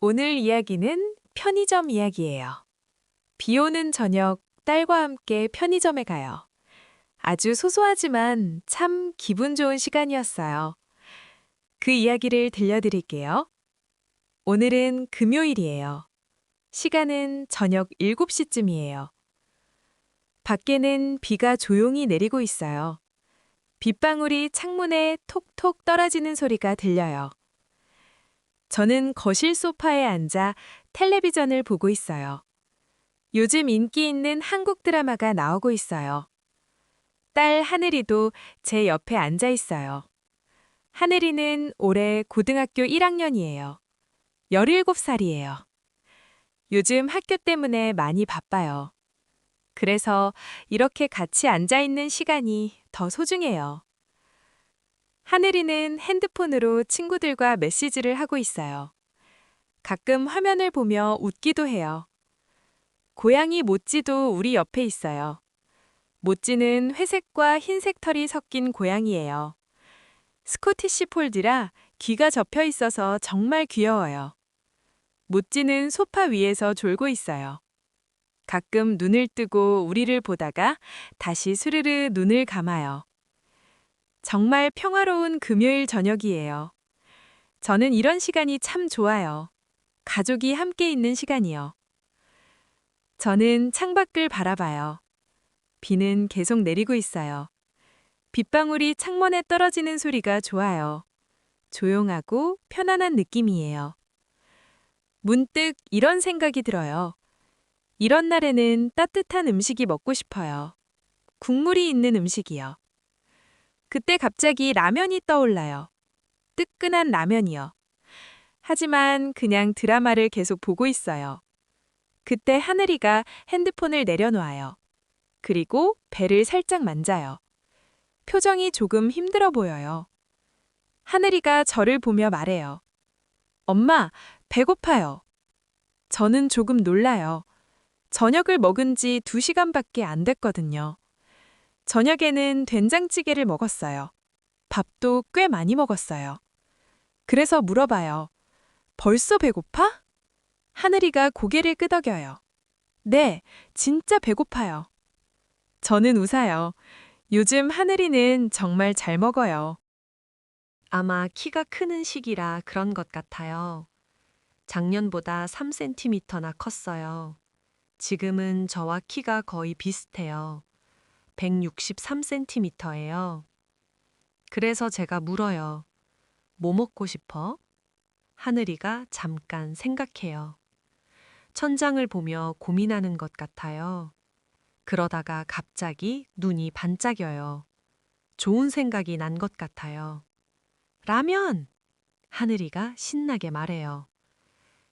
오늘 이야기는 편의점 이야기예요. 비 오는 저녁, 딸과 함께 편의점에 가요. 아주 소소하지만 참 기분 좋은 시간이었어요. 그 이야기를 들려드릴게요. 오늘은 금요일이에요. 시간은 저녁 7시쯤이에요. 밖에는 비가 조용히 내리고 있어요. 빗방울이 창문에 톡톡 떨어지는 소리가 들려요. 저는 거실 소파에 앉아 텔레비전을 보고 있어요. 요즘 인기 있는 한국 드라마가 나오고 있어요. 딸 하늘이도 제 옆에 앉아 있어요. 하늘이는 올해 고등학교 1학년이에요. 17살이에요. 요즘 학교 때문에 많이 바빠요. 그래서 이렇게 같이 앉아 있는 시간이 더 소중해요. 하늘이는 핸드폰으로 친구들과 메시지를 하고 있어요. 가끔 화면을 보며 웃기도 해요. 고양이 모찌도 우리 옆에 있어요. 모찌는 회색과 흰색 털이 섞인 고양이예요. 스코티시 폴드라 귀가 접혀 있어서 정말 귀여워요. 모찌는 소파 위에서 졸고 있어요. 가끔 눈을 뜨고 우리를 보다가 다시 스르르 눈을 감아요. 정말 평화로운 금요일 저녁이에요. 저는 이런 시간이 참 좋아요. 가족이 함께 있는 시간이요. 저는 창밖을 바라봐요. 비는 계속 내리고 있어요. 빗방울이 창문에 떨어지는 소리가 좋아요. 조용하고 편안한 느낌이에요. 문득 이런 생각이 들어요. 이런 날에는 따뜻한 음식이 먹고 싶어요. 국물이 있는 음식이요. 그때 갑자기 라면이 떠올라요. 뜨끈한 라면이요. 하지만 그냥 드라마를 계속 보고 있어요. 그때 하늘이가 핸드폰을 내려놓아요. 그리고 배를 살짝 만져요. 표정이 조금 힘들어 보여요. 하늘이가 저를 보며 말해요. 엄마, 배고파요. 저는 조금 놀라요. 저녁을 먹은 지 2시간밖에 안 됐거든요. 저녁에는 된장찌개를 먹었어요. 밥도 꽤 많이 먹었어요. 그래서 물어봐요. 벌써 배고파? 하늘이가 고개를 끄덕여요. 네, 진짜 배고파요. 저는 웃어요. 요즘 하늘이는 정말 잘 먹어요. 아마 키가 크는 시기라 그런 것 같아요. 작년보다 3cm나 컸어요. 지금은 저와 키가 거의 비슷해요. 163cm예요. 그래서 제가 물어요. 뭐 먹고 싶어? 하늘이가 잠깐 생각해요. 천장을 보며 고민하는 것 같아요. 그러다가 갑자기 눈이 반짝여요. 좋은 생각이 난 것 같아요. 라면! 하늘이가 신나게 말해요.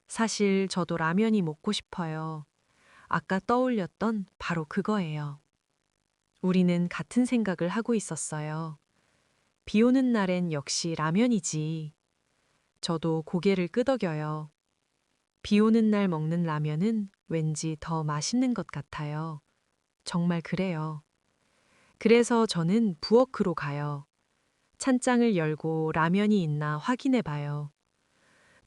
사실 저도 라면이 먹고 싶어요. 아까 떠올렸던 바로 그거예요. 우리는 같은 생각을 하고 있었어요. 비 오는 날엔 역시 라면이지. 저도 고개를 끄덕여요. 비 오는 날 먹는 라면은 왠지 더 맛있는 것 같아요. 정말 그래요. 그래서 저는 부엌으로 가요. 찬장을 열고 라면이 있나 확인해 봐요.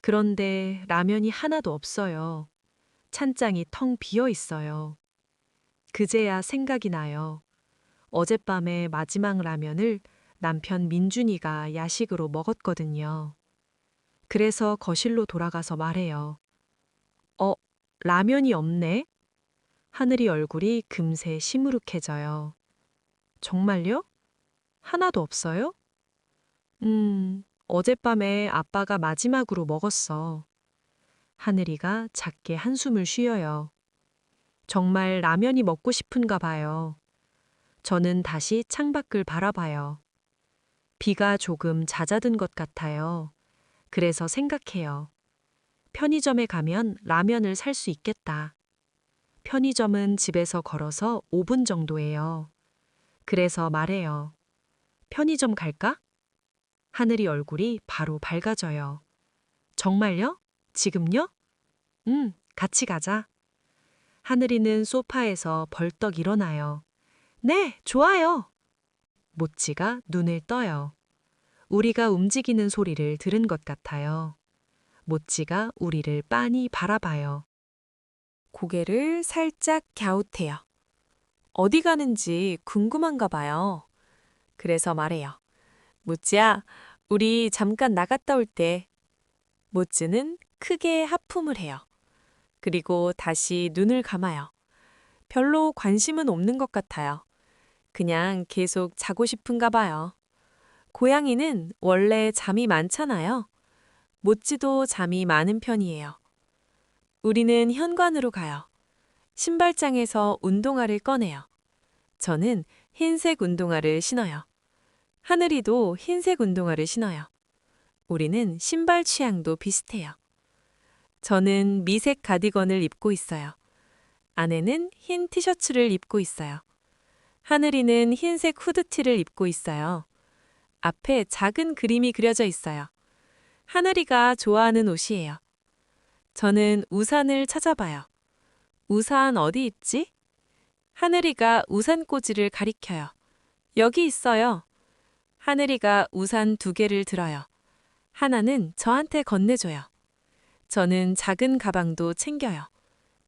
그런데 라면이 하나도 없어요. 찬장이 텅 비어 있어요. 그제야 생각이 나요. 어젯밤에 마지막 라면을 남편 민준이가 야식으로 먹었거든요. 그래서 거실로 돌아가서 말해요. 어, 라면이 없네? 하늘이 얼굴이 금세 시무룩해져요. 정말요? 하나도 없어요? 어젯밤에 아빠가 마지막으로 먹었어. 하늘이가 작게 한숨을 쉬어요. 정말 라면이 먹고 싶은가 봐요. 저는 다시 창밖을 바라봐요. 비가 조금 잦아든 것 같아요. 그래서 생각해요. 편의점에 가면 라면을 살 수 있겠다. 편의점은 집에서 걸어서 5분 정도예요. 그래서 말해요. 편의점 갈까? 하늘이 얼굴이 바로 밝아져요. 정말요? 지금요? 같이 가자. 하늘이는 소파에서 벌떡 일어나요. 네, 좋아요. 모찌가 눈을 떠요. 우리가 움직이는 소리를 들은 것 같아요. 모찌가 우리를 빤히 바라봐요. 고개를 살짝 갸웃해요. 어디 가는지 궁금한가 봐요. 그래서 말해요. 모찌야, 우리 잠깐 나갔다 올 때. 모찌는 크게 하품을 해요. 그리고 다시 눈을 감아요. 별로 관심은 없는 것 같아요. 그냥 계속 자고 싶은가 봐요. 고양이는 원래 잠이 많잖아요. 모찌도 잠이 많은 편이에요. 우리는 현관으로 가요. 신발장에서 운동화를 꺼내요. 저는 흰색 운동화를 신어요. 하늘이도 흰색 운동화를 신어요. 우리는 신발 취향도 비슷해요. 저는 미색 가디건을 입고 있어요. 아내는 흰 티셔츠를 입고 있어요. 하늘이는 흰색 후드티를 입고 있어요. 앞에 작은 그림이 그려져 있어요. 하늘이가 좋아하는 옷이에요. 저는 우산을 찾아봐요. 우산 어디 있지? 하늘이가 우산 꽂이를 가리켜요. 여기 있어요. 하늘이가 우산 2개를 들어요. 하나는 저한테 건네줘요. 저는 작은 가방도 챙겨요.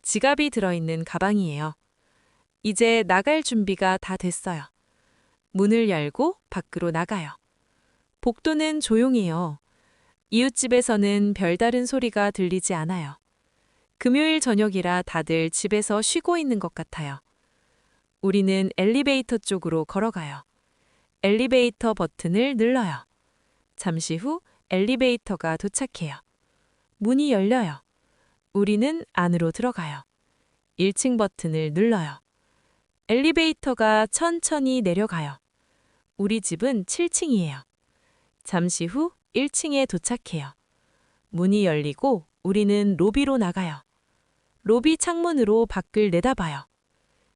지갑이 들어있는 가방이에요. 이제 나갈 준비가 다 됐어요. 문을 열고 밖으로 나가요. 복도는 조용해요. 이웃집에서는 별다른 소리가 들리지 않아요. 금요일 저녁이라 다들 집에서 쉬고 있는 것 같아요. 우리는 엘리베이터 쪽으로 걸어가요. 엘리베이터 버튼을 눌러요. 잠시 후 엘리베이터가 도착해요. 문이 열려요. 우리는 안으로 들어가요. 1층 버튼을 눌러요. 엘리베이터가 천천히 내려가요. 우리 집은 7층이에요. 잠시 후 1층에 도착해요. 문이 열리고 우리는 로비로 나가요. 로비 창문으로 밖을 내다봐요.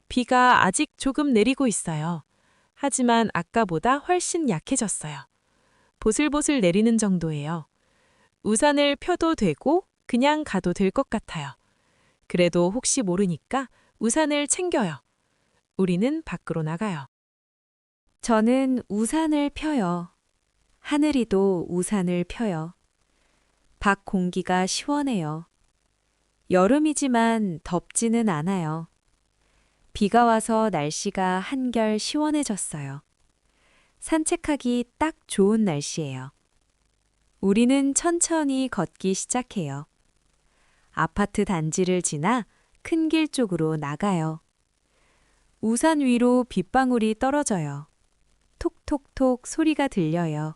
비가 아직 조금 내리고 있어요. 하지만 아까보다 훨씬 약해졌어요. 보슬보슬 내리는 정도예요. 우산을 펴도 되고 그냥 가도 될 것 같아요. 그래도 혹시 모르니까 우산을 챙겨요. 우리는 밖으로 나가요. 저는 우산을 펴요. 하늘이도 우산을 펴요. 밖 공기가 시원해요. 여름이지만 덥지는 않아요. 비가 와서 날씨가 한결 시원해졌어요. 산책하기 딱 좋은 날씨예요. 우리는 천천히 걷기 시작해요. 아파트 단지를 지나 큰 길 쪽으로 나가요. 우산 위로 빗방울이 떨어져요. 톡톡톡 소리가 들려요.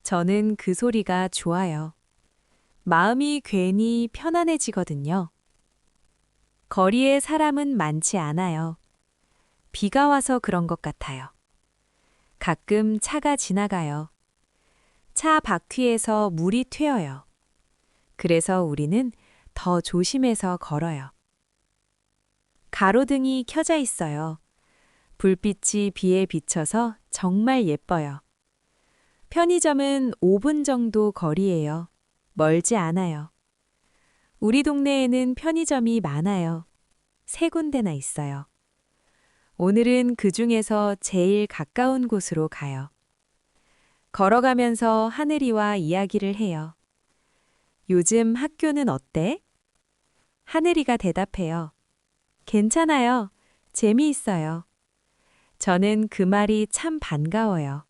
저는 그 소리가 좋아요. 마음이 괜히 편안해지거든요. 거리에 사람은 많지 않아요. 비가 와서 그런 것 같아요. 가끔 차가 지나가요. 차 바퀴에서 물이 튀어요. 그래서 우리는 더 조심해서 걸어요. 가로등이 켜져 있어요. 불빛이 비에 비쳐서 정말 예뻐요. 편의점은 5분 정도 거리예요. 멀지 않아요. 우리 동네에는 편의점이 많아요. 3군데나 있어요. 오늘은 그 중에서 제일 가까운 곳으로 가요. 걸어가면서 하늘이와 이야기를 해요. 요즘 학교는 어때? 하늘이가 대답해요. 괜찮아요. 재미있어요. 저는 그 말이 참 반가워요.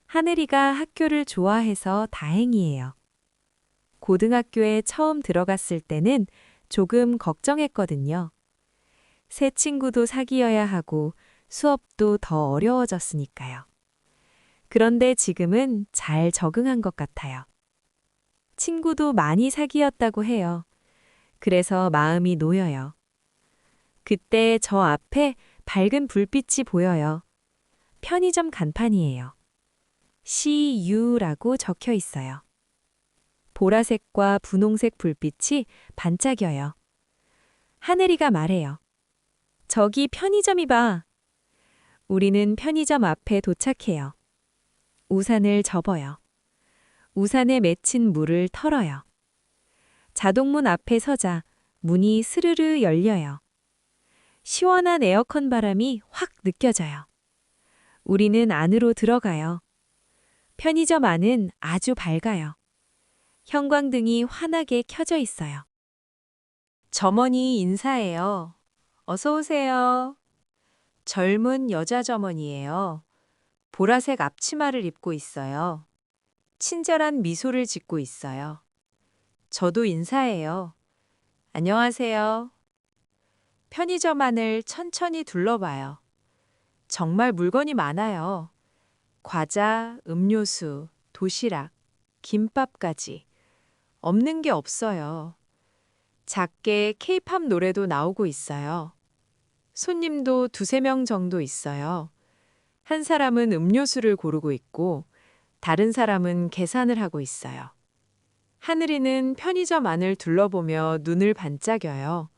하늘이가 학교를 좋아해서 다행이에요. 고등학교에 처음 들어갔을 때는 조금 걱정했거든요. 새 친구도 사귀어야 하고 수업도 더 어려워졌으니까요. 그런데 지금은 잘 적응한 것 같아요. 친구도 많이 사귀었다고 해요. 그래서 마음이 놓여요. 그때 저 앞에 밝은 불빛이 보여요. 편의점 간판이에요. CU라고 적혀 있어요. 보라색과 분홍색 불빛이 반짝여요. 하늘이가 말해요. 저기 편의점이 봐. 우리는 편의점 앞에 도착해요. 우산을 접어요. 우산에 맺힌 물을 털어요. 자동문 앞에 서자 문이 스르르 열려요. 시원한 에어컨 바람이 확 느껴져요. 우리는 안으로 들어가요. 편의점 안은 아주 밝아요. 형광등이 환하게 켜져 있어요. 점원이 인사해요. 어서 오세요. 젊은 여자 점원이에요. 보라색 앞치마를 입고 있어요. 친절한 미소를 짓고 있어요. 저도 인사해요. 안녕하세요. 편의점 안을 천천히 둘러봐요. 정말 물건이 많아요. 과자, 음료수, 도시락, 김밥까지. 없는 게 없어요. 작게 케이팝 노래도 나오고 있어요. 손님도 두세 명 정도 있어요. 한 사람은 음료수를 고르고 있고, 다른 사람은 계산을 하고 있어요. 하늘이는 편의점 안을 둘러보며 눈을 반짝여요.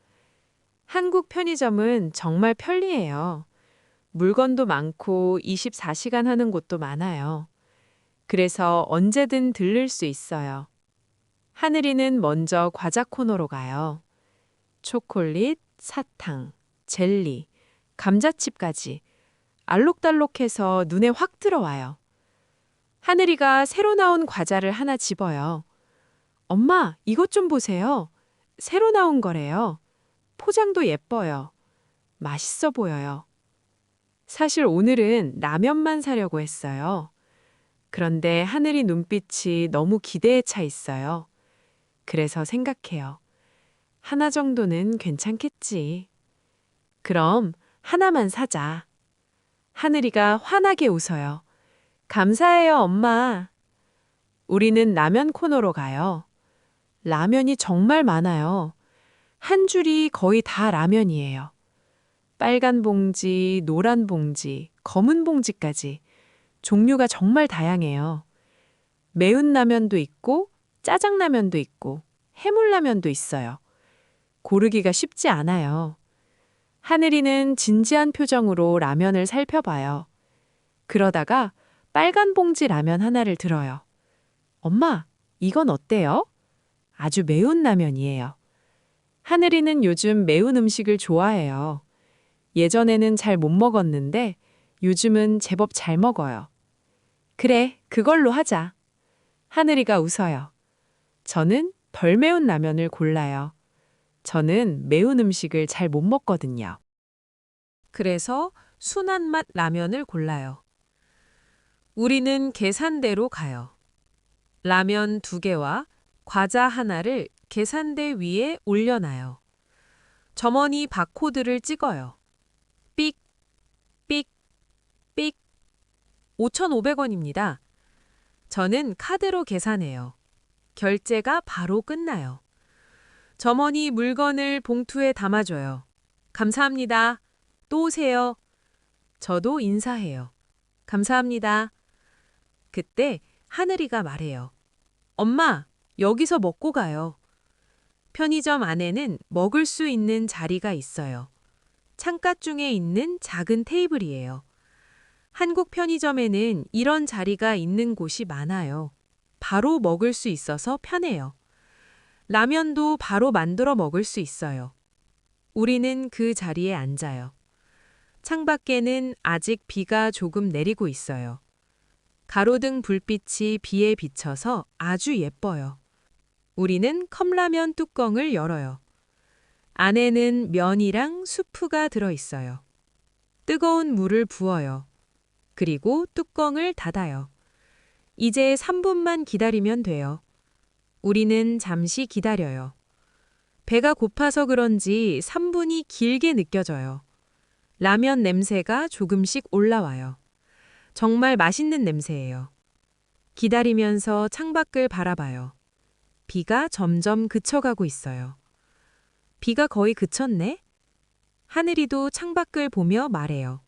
한국 편의점은 정말 편리해요. 물건도 많고 24시간 하는 곳도 많아요. 그래서 언제든 들를 수 있어요. 하늘이는 먼저 과자 코너로 가요. 초콜릿, 사탕, 젤리, 감자칩까지 알록달록해서 눈에 확 들어와요. 하늘이가 새로 나온 과자를 하나 집어요. 엄마, 이것 좀 보세요. 새로 나온 거래요. 포장도 예뻐요. 맛있어 보여요. 사실 오늘은 라면만 사려고 했어요. 그런데 하늘이 눈빛이 너무 기대에 차 있어요. 그래서 생각해요. 하나 정도는 괜찮겠지. 그럼 하나만 사자. 하늘이가 환하게 웃어요. 감사해요, 엄마. 우리는 라면 코너로 가요. 라면이 정말 많아요. 한 줄이 거의 다 라면이에요. 빨간 봉지, 노란 봉지, 검은 봉지까지 종류가 정말 다양해요. 매운 라면도 있고, 짜장라면도 있고, 해물라면도 있어요. 고르기가 쉽지 않아요. 하늘이는 진지한 표정으로 라면을 살펴봐요. 그러다가 빨간 봉지 라면 하나를 들어요. 엄마, 이건 어때요? 아주 매운 라면이에요. 하늘이는 요즘 매운 음식을 좋아해요. 예전에는 잘 못 먹었는데 요즘은 제법 잘 먹어요. 그래, 그걸로 하자. 하늘이가 웃어요. 저는 덜 매운 라면을 골라요. 저는 매운 음식을 잘 못 먹거든요. 그래서 순한 맛 라면을 골라요. 우리는 계산대로 가요. 라면 2개와 과자 하나를 계산대 위에 올려놔요. 점원이 바코드를 찍어요. 삑, 삑, 삑. 5,500원입니다. 저는 카드로 계산해요. 결제가 바로 끝나요. 점원이 물건을 봉투에 담아줘요. 감사합니다. 또 오세요. 저도 인사해요. 감사합니다. 그때 하늘이가 말해요. 엄마, 여기서 먹고 가요. 편의점 안에는 먹을 수 있는 자리가 있어요. 창가 중에 있는 작은 테이블이에요. 한국 편의점에는 이런 자리가 있는 곳이 많아요. 바로 먹을 수 있어서 편해요. 라면도 바로 만들어 먹을 수 있어요. 우리는 그 자리에 앉아요. 창밖에는 아직 비가 조금 내리고 있어요. 가로등 불빛이 비에 비쳐서 아주 예뻐요. 우리는 컵라면 뚜껑을 열어요. 안에는 면이랑 수프가 들어있어요. 뜨거운 물을 부어요. 그리고 뚜껑을 닫아요. 이제 3분만 기다리면 돼요. 우리는 잠시 기다려요. 배가 고파서 그런지 3분이 길게 느껴져요. 라면 냄새가 조금씩 올라와요. 정말 맛있는 냄새예요. 기다리면서 창밖을 바라봐요. 비가 점점 그쳐가고 있어요. 비가 거의 그쳤네? 하늘이도 창밖을 보며 말해요.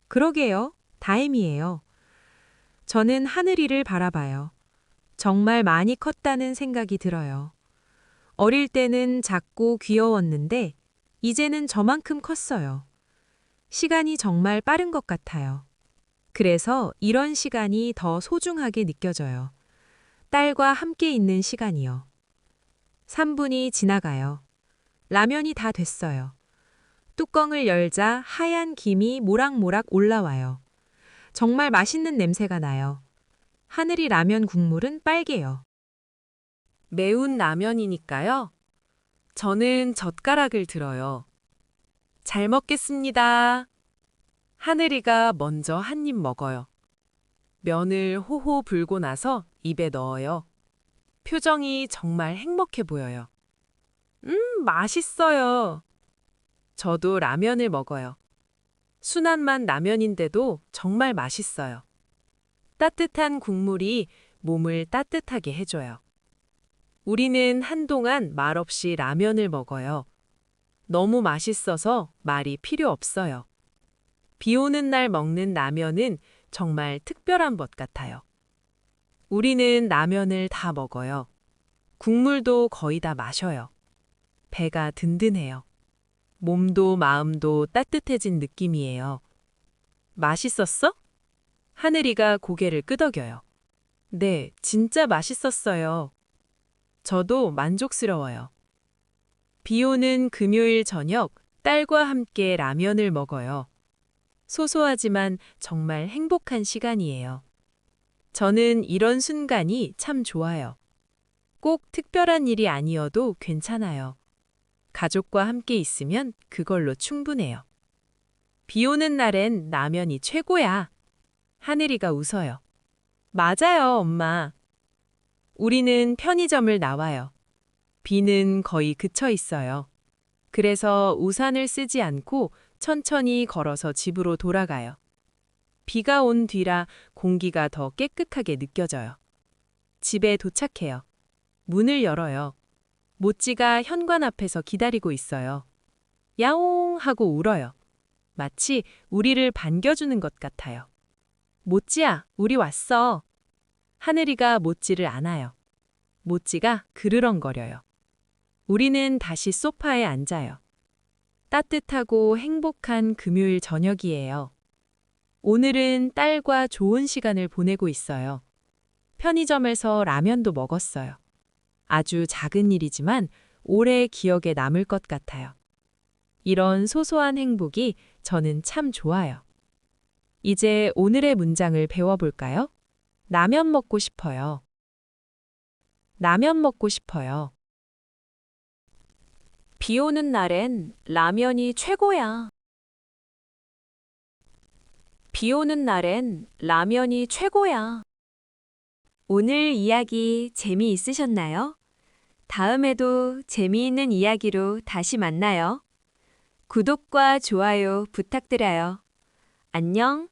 그러게요. 다행이에요. 저는 하늘이를 바라봐요. 정말 많이 컸다는 생각이 들어요. 어릴 때는 작고 귀여웠는데 이제는 저만큼 컸어요. 시간이 정말 빠른 것 같아요. 그래서 이런 시간이 더 소중하게 느껴져요. 딸과 함께 있는 시간이요. 3분이 지나가요. 라면이 다 됐어요. 뚜껑을 열자 하얀 김이 모락모락 올라와요. 정말 맛있는 냄새가 나요. 하늘이 라면 국물은 빨개요. 매운 라면이니까요. 저는 젓가락을 들어요. 잘 먹겠습니다. 하늘이가 먼저 한 입 먹어요. 면을 호호 불고 나서 입에 넣어요. 표정이 정말 행복해 보여요. 맛있어요. 저도 라면을 먹어요. 순한 맛 라면인데도 정말 맛있어요. 따뜻한 국물이 몸을 따뜻하게 해줘요. 우리는 한동안 말없이 라면을 먹어요. 너무 맛있어서 말이 필요 없어요. 비 오는 날 먹는 라면은 정말 특별한 것 같아요. 우리는 라면을 다 먹어요. 국물도 거의 다 마셔요. 배가 든든해요. 몸도 마음도 따뜻해진 느낌이에요. 맛있었어? 하늘이가 고개를 끄덕여요. 네, 진짜 맛있었어요. 저도 만족스러워요. 비 오는 금요일 저녁, 딸과 함께 라면을 먹어요. 소소하지만 정말 행복한 시간이에요. 저는 이런 순간이 참 좋아요. 꼭 특별한 일이 아니어도 괜찮아요. 가족과 함께 있으면 그걸로 충분해요. 비 오는 날엔 라면이 최고야. 하늘이가 웃어요. 맞아요, 엄마. 우리는 편의점을 나와요. 비는 거의 그쳐 있어요. 그래서 우산을 쓰지 않고 천천히 걸어서 집으로 돌아가요. 비가 온 뒤라 공기가 더 깨끗하게 느껴져요. 집에 도착해요. 문을 열어요. 모찌가 현관 앞에서 기다리고 있어요. 야옹 하고 울어요. 마치 우리를 반겨주는 것 같아요. 모찌야, 우리 왔어. 하늘이가 모찌를 안아요. 모찌가 그르렁거려요. 우리는 다시 소파에 앉아요. 따뜻하고 행복한 금요일 저녁이에요. 오늘은 딸과 좋은 시간을 보내고 있어요. 편의점에서 라면도 먹었어요. 아주 작은 일이지만 오래 기억에 남을 것 같아요. 이런 소소한 행복이 저는 참 좋아요. 이제 오늘의 문장을 배워볼까요? 라면 먹고 싶어요. 라면 먹고 싶어요. 비 오는 날엔 라면이 최고야. 비 오는 날엔 라면이 최고야. 오늘 이야기 재미있으셨나요? 다음에도 재미있는 이야기로 다시 만나요. 구독과 좋아요 부탁드려요. 안녕.